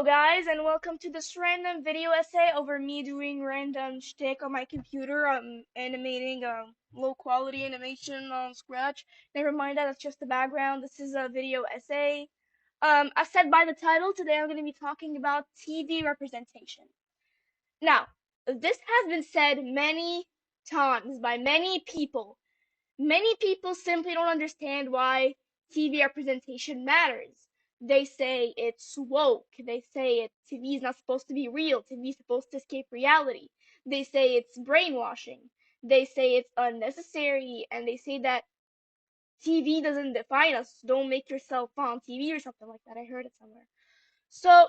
Hello guys, and welcome to this random video essay over me doing random shtick on my computer. I'm animating low quality animation on Scratch. Never mind that, it's just the background. This is a video essay. As said by the title, today I'm going to be talking about TV representation. Now, this has been said many times by many people. Many people simply don't understand why TV representation matters. They say it's woke. They say TV is not supposed to be real. TV is supposed to escape reality. They say it's brainwashing. They say it's unnecessary. And they say that TV doesn't define us. Don't make yourself on TV or something like that. I heard it somewhere. So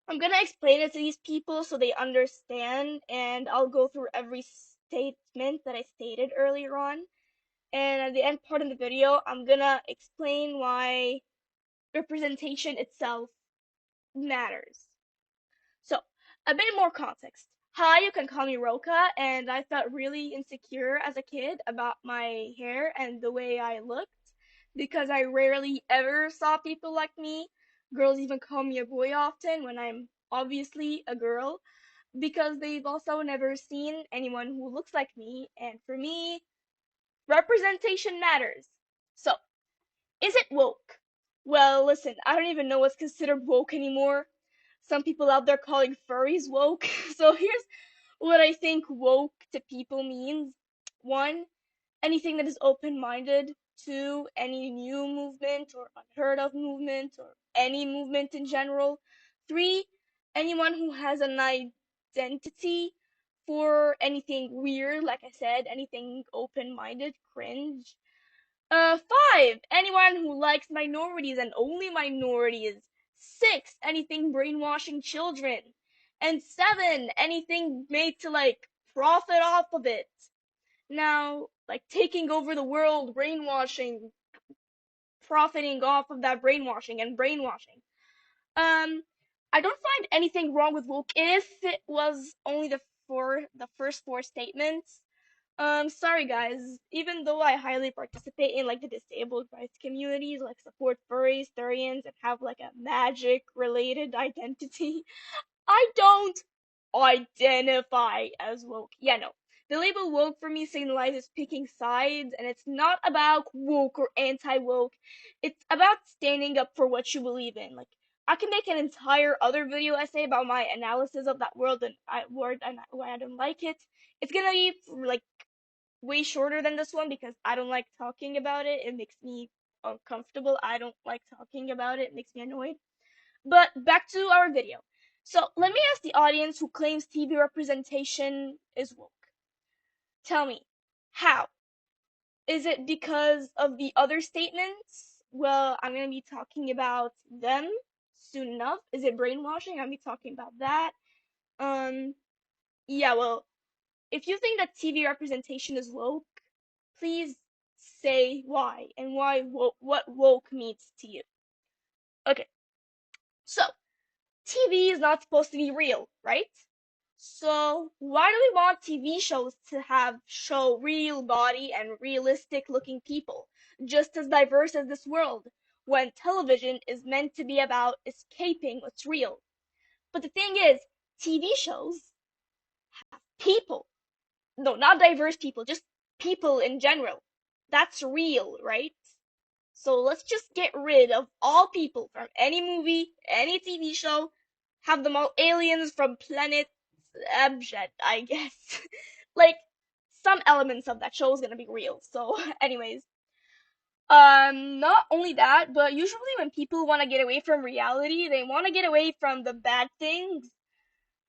I'm going to explain it to these people so they understand. And I'll go through every statement that I stated earlier on. And at the end part of the video, I'm gonna explain why representation itself matters. So, a bit more context. Hi, you can call me Roka, and I felt really insecure as a kid about my hair and the way I looked because I rarely ever saw people like me. Girls even call me a boy often when I'm obviously a girl because they've also never seen anyone who looks like me, and for me, representation matters. So, is it woke? Well, listen, I don't even know what's considered woke anymore. Some people out there calling furries woke. So here's what I think woke to people means. One, anything that is open-minded. Two, any new movement or unheard of movement or any movement in general. Three, anyone who has an identity for anything weird, like I said, anything open-minded, cringe. 5, anyone who likes minorities and only minorities. 6, anything brainwashing children. And 7, anything made to profit off of it. Now, like taking over the world, brainwashing, profiting off of that brainwashing and brainwashing. Um, I don't find anything wrong with woke if it was only the first 4 statements. Sorry guys, even though I highly participate in the disabled rights communities, support furries, thurians, and have a magic related identity, I don't identify as woke. Yeah, no. The label woke for me signalizes picking sides, and it's not about woke or anti-woke. It's about standing up for what you believe in. I can make an entire other video essay about my analysis of that word and why I don't like it. It's gonna be way shorter than this one because I don't like talking about it. It makes me uncomfortable. I don't like talking about it. It makes me annoyed. But back to our video. So let me ask the audience who claims TV representation is woke. Tell me, how? Is it because of the other statements? Well, I'm going to be talking about them soon enough. Is it brainwashing? I'm going to be talking about that. Yeah, well, if you think that TV representation is woke, please say why and what woke means to you. Okay, so TV is not supposed to be real, right? So why do we want TV shows to show real body and realistic looking people, just as diverse as this world, when television is meant to be about escaping what's real? But the thing is, TV shows have people. No, not diverse people, just people in general. That's real, right? So let's just get rid of all people from any movie, any TV show, have them all aliens from planet Abjad, I guess. like, some elements of that show is gonna be real. So, anyways, not only that, but usually when people want to get away from reality, they want to get away from the bad things.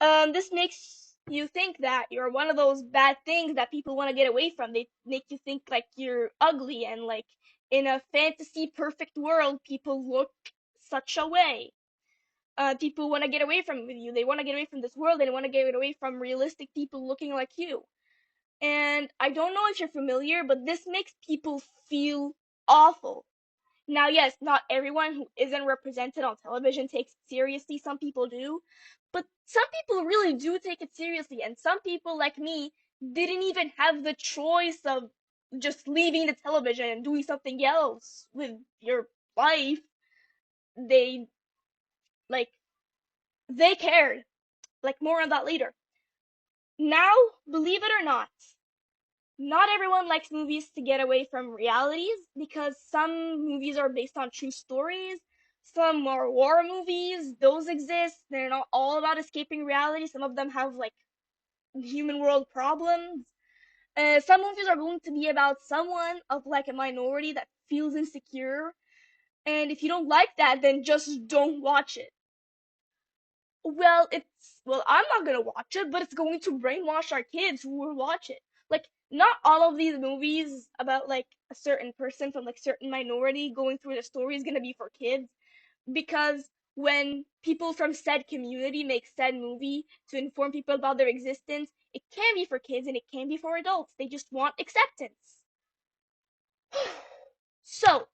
This makes you think that you're one of those bad things that people want to get away from. They make you think you're ugly and in a fantasy perfect world, people look such a way. People want to get away from you. They want to get away from this world. They want to get away from realistic people looking like you. And I don't know if you're familiar, but this makes people feel awful. Now, yes, not everyone who isn't represented on television takes it seriously. Some people do. But some people really do take it seriously. And some people, like me, didn't even have the choice of just leaving the television and doing something else with your life. They, like, They cared. Like, more on that later. Now, believe it or not everyone likes movies to get away from realities because some movies are based on true stories. Some are war movies. Those exist. They're not all about escaping reality. Some of them have like human world problems. Some movies are going to be about someone of like a minority that feels insecure. And if you don't like that, then just don't watch it. Well, I'm not gonna watch it, but it's going to brainwash our kids who will watch it. Like, not all of these movies about like a certain person from like certain minority going through the story is gonna be for kids, because when people from said community make said movie to inform people about their existence, it can be for kids and it can be for adults. They just want acceptance. So,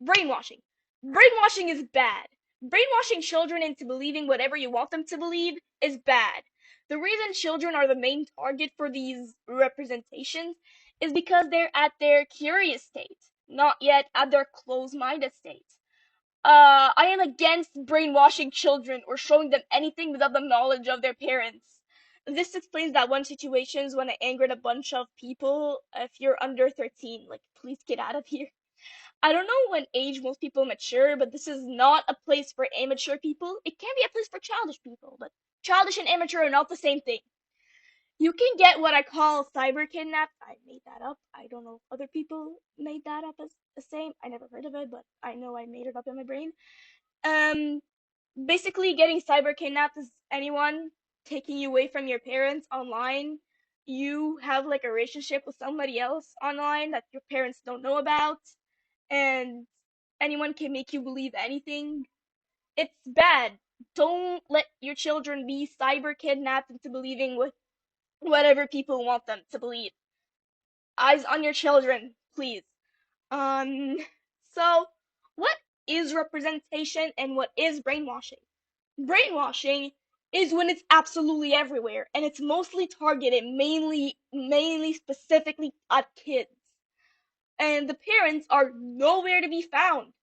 brainwashing. Brainwashing is bad. Brainwashing children into believing whatever you want them to believe is bad. The reason children are the main target for these representations is because they're at their curious state, not yet at their closed-minded state. I am against brainwashing children or showing them anything without the knowledge of their parents. This explains that one situations when I angered a bunch of people. If you're under 13, like, please get out of here. I don't know when age most people mature, but this is not a place for immature people. It can be a place for childish people, but childish and immature are not the same thing. You can get what I call cyber kidnapped. I made that up. I don't know if other people made that up as the same. I never heard of it, but I know I made it up in my brain. Um, Basically, getting cyber kidnapped is anyone taking you away from your parents online. You have like a relationship with somebody else online that your parents don't know about, and anyone can make you believe anything. It's bad. Don't let your children be cyber kidnapped into believing whatever people want them to believe. Eyes on your children, please. Um, so what is representation and what is brainwashing? Brainwashing is when it's absolutely everywhere and it's mostly targeted mainly specifically at kids. And the parents are nowhere to be found.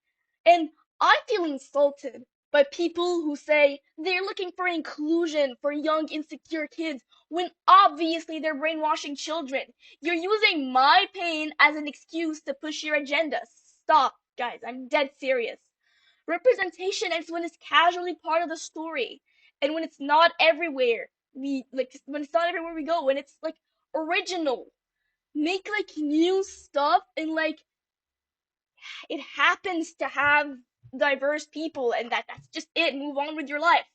And I feel insulted by people who say they're looking for inclusion for young, insecure kids when obviously they're brainwashing children. You're using my pain as an excuse to push your agenda. Stop, guys. I'm dead serious. Representation is when it's casually part of the story. And when it's not everywhere. When it's not everywhere we go, when it's like original. Make like new stuff and like it happens to have diverse people and that's just it. Move on with your life.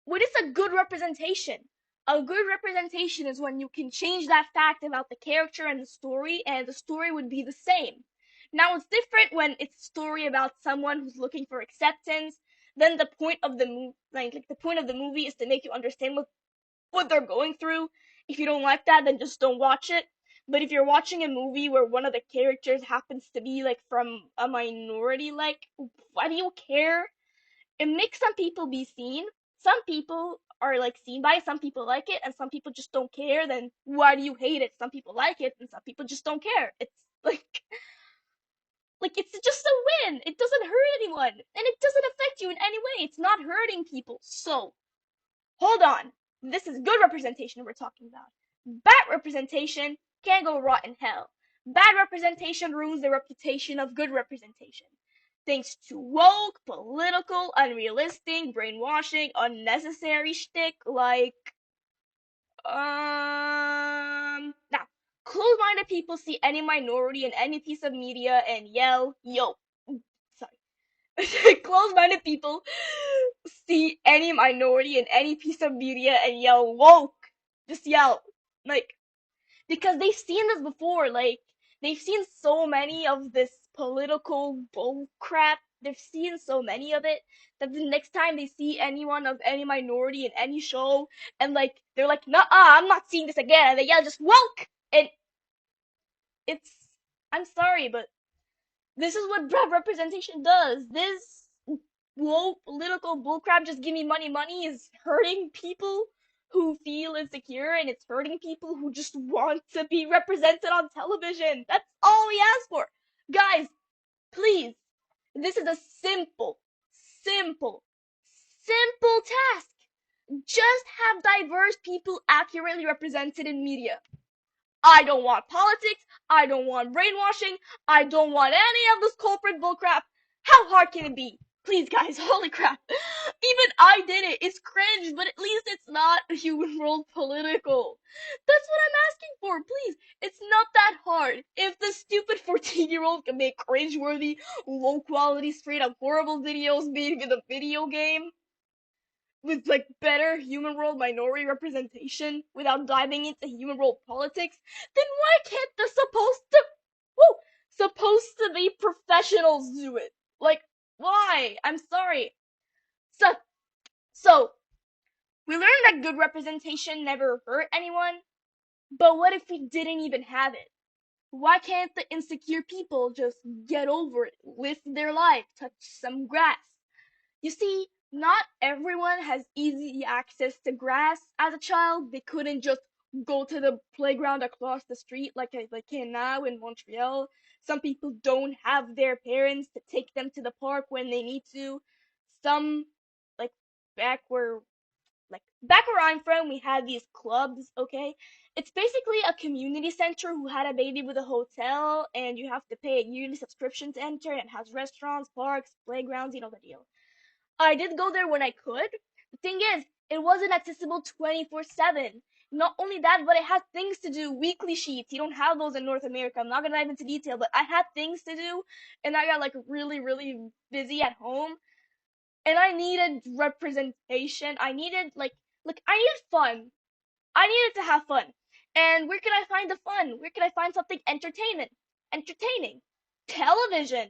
What is a good representation? A good representation is when you can change that fact about the character and the story would be the same. Now it's different when it's a story about someone who's looking for acceptance. Then the point of the movie, like the point of the movie, is to make you understand what they're going through. If you don't like that, then just don't watch it. But if you're watching a movie where one of the characters happens to be like from a minority, like, why do you care? It makes some people be seen. Some people are like seen by it, some people like it, and some people just don't care. Then why do you hate it? Some people like it, and some people just don't care. It's like it's just a win. It doesn't hurt anyone, and it doesn't affect you in any way. It's not hurting people. So hold on. This is good representation we're talking about. Bad representation can go rot in hell. Bad representation ruins the reputation of good representation. Thanks to woke, political, unrealistic, brainwashing, unnecessary shtick like now close-minded people see any minority in any piece of media and yell, yo. Sorry. Close-minded people see any minority in any piece of media and yell woke. Just yell. Like, because they've seen this before. Like, they've seen so many of this political bull crap. They've seen so many of it that the next time they see anyone of any minority in any show, and like they're like, "Nah, I'm not seeing this again," and they yell, "Just woke!" And it's, I'm sorry, but this is what representation does. This woke political bullcrap, just give me money, money is hurting people who feel insecure, and it's hurting people who just want to be represented on television. That's all we ask for. Guys, please, this is a simple, simple simple task. Just have diverse people accurately represented in media. I don't want politics. I don't want brainwashing. I don't want any of this corporate bullcrap. How hard can it be? Please, guys, holy crap. Even I did it. It's cringe, but at least it's not human world political. That's what I'm asking for, please. It's not that hard. If the stupid 14-year-old can make cringeworthy, low quality, straight up horrible videos made with a video game, with like better human world minority representation without diving into human world politics, then why can't the supposed to be professionals do it? Like, why? I'm sorry. So so we learned that good representation never hurt anyone, but what if we didn't even have it? Why can't the insecure people just get over it, live their life, touch some grass? You see, not everyone has easy access to grass as a child. They couldn't just go to the playground across the street like they can now in Montreal. Some people don't have their parents to take them to the park when they need to. Some, like back where back where I'm from, we had these clubs, okay? It's basically a community center who had a baby with a hotel, and you have to pay a yearly subscription to enter, and it has restaurants, parks, playgrounds, you know the deal. I did go there when I could. The thing is, it wasn't accessible 24/7. Not only that, but it had things to do, weekly sheets. You don't have those in North America. I'm not gonna dive into detail, but I had things to do, and I got like really, really busy at home, and I needed representation. I needed I needed fun. I needed to have fun. And where can I find the fun? Where can I find something entertaining? Television.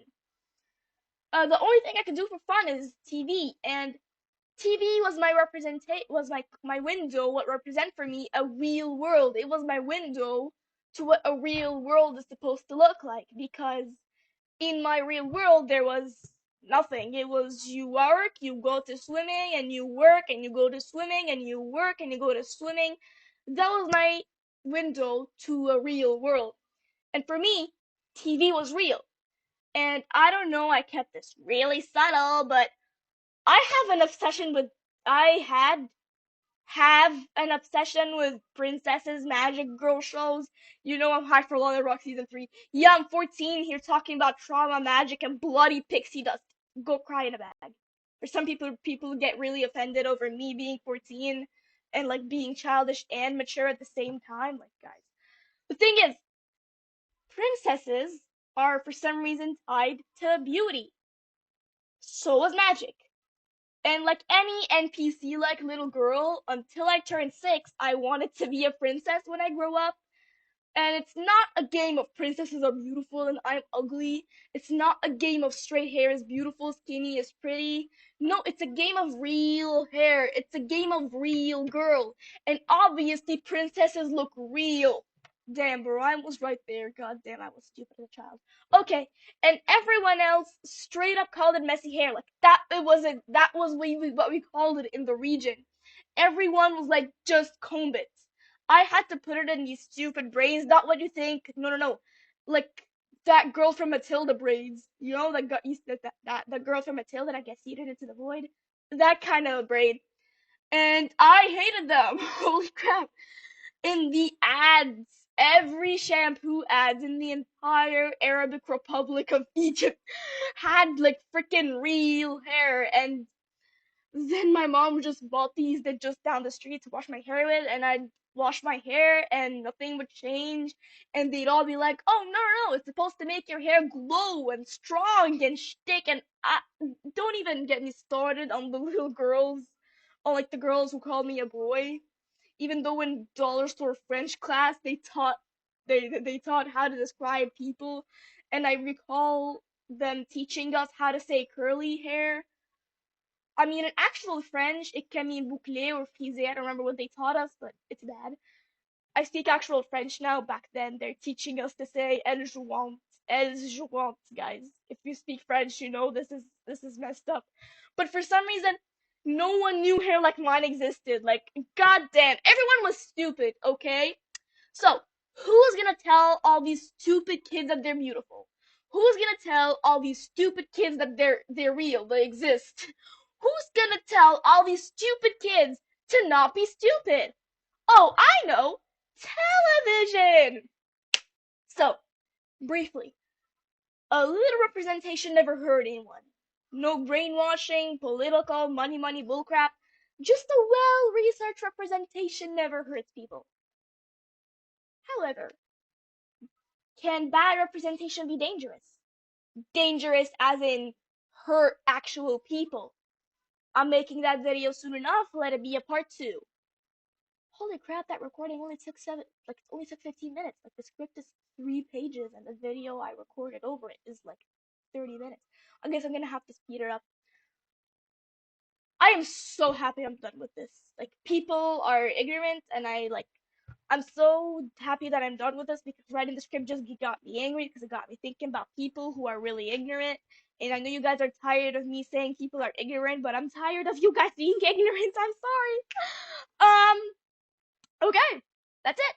The only thing I could do for fun is TV, and TV was my window what represent for me a real world. It was my window to what a real world is supposed to look like, because in my real world there was nothing. It was you work, you go to swimming, and you work, and you go to swimming, and you work, and you go to swimming. That was my window to a real world. And for me, TV was real. And I don't know, I kept this really subtle, but I have an obsession with I had have an obsession with princesses, magic girl shows. You know I'm high for Lana Rock season 3. Yeah, I'm 14 here talking about trauma, magic, and bloody pixie dust. Go cry in a bag. For some people get really offended over me being 14 and like being childish and mature at the same time. Like, guys, the thing is, princesses are for some reason tied to beauty. So was magic. And like any NPC like little girl, until I turned 6, I wanted to be a princess when I grow up. And it's not a game of princesses are beautiful and I'm ugly. It's not a game of straight hair is beautiful, skinny is pretty. No, it's a game of real hair. It's a game of real girl. And obviously princesses look real. Damn, bro, I was right there. God damn, I was stupid as a child. Okay, and everyone else straight up called it messy hair. Like that was what we called it in the region. Everyone was like, just comb it. I had to put it in these stupid braids, not what you think. No, no, no. Like that girl from Matilda braids. You know, that got used to that the girl from Matilda that gets yeeted into the void. That kind of braid. And I hated them. Holy crap. In the ads, every shampoo ads in the entire Arabic Republic of Egypt had like freaking real hair, and then my mom just bought these that just down the street to wash my hair with, and I'd wash my hair and nothing would change, and they'd all be like, "Oh no, no, no, it's supposed to make your hair glow and strong and shtick." And don't even get me started on the little girls, or like the girls who called me a boy, even though in dollar store French class they taught how to describe people, and I recall them teaching us how to say curly hair. I mean, in actual French, it can mean bouclé or frisé. I don't remember what they taught us, but it's bad. I speak actual French now. Back then, they're teaching us to say elle jouante, guys. If you speak French, you know this is messed up. But for some reason, no one knew hair like mine existed. Like, goddamn, everyone was stupid. Okay, so who's gonna tell all these stupid kids that they're beautiful? Who's gonna tell all these stupid kids that they're real, they exist? Who's gonna tell all these stupid kids to not be stupid? Oh, I know! Television! So, briefly, a little representation never hurt anyone. No brainwashing, political, money bullcrap. Just a well-researched representation never hurts people. However, can bad representation be dangerous? Dangerous as in hurt actual people. I'm making that video soon enough, let it be a part 2. Holy crap, that recording only took 15 minutes. Like the script is 3 pages and the video I recorded over it is like 30 minutes. I guess I'm gonna have to speed it up. I am so happy I'm done with this. Like people are ignorant and I'm so happy that I'm done with this because writing the script just got me angry because it got me thinking about people who are really ignorant. And I know you guys are tired of me saying people are ignorant, but I'm tired of you guys being ignorant. I'm sorry. Okay, that's it.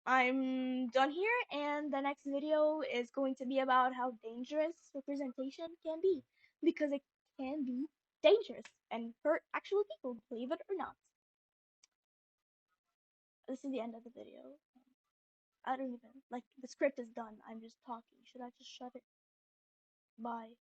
I'm done here, and the next video is going to be about how dangerous representation can be. Because it can be dangerous and hurt actual people, believe it or not. This is the end of the video. I don't even, the script is done. I'm just talking. Should I just shut it? Bye.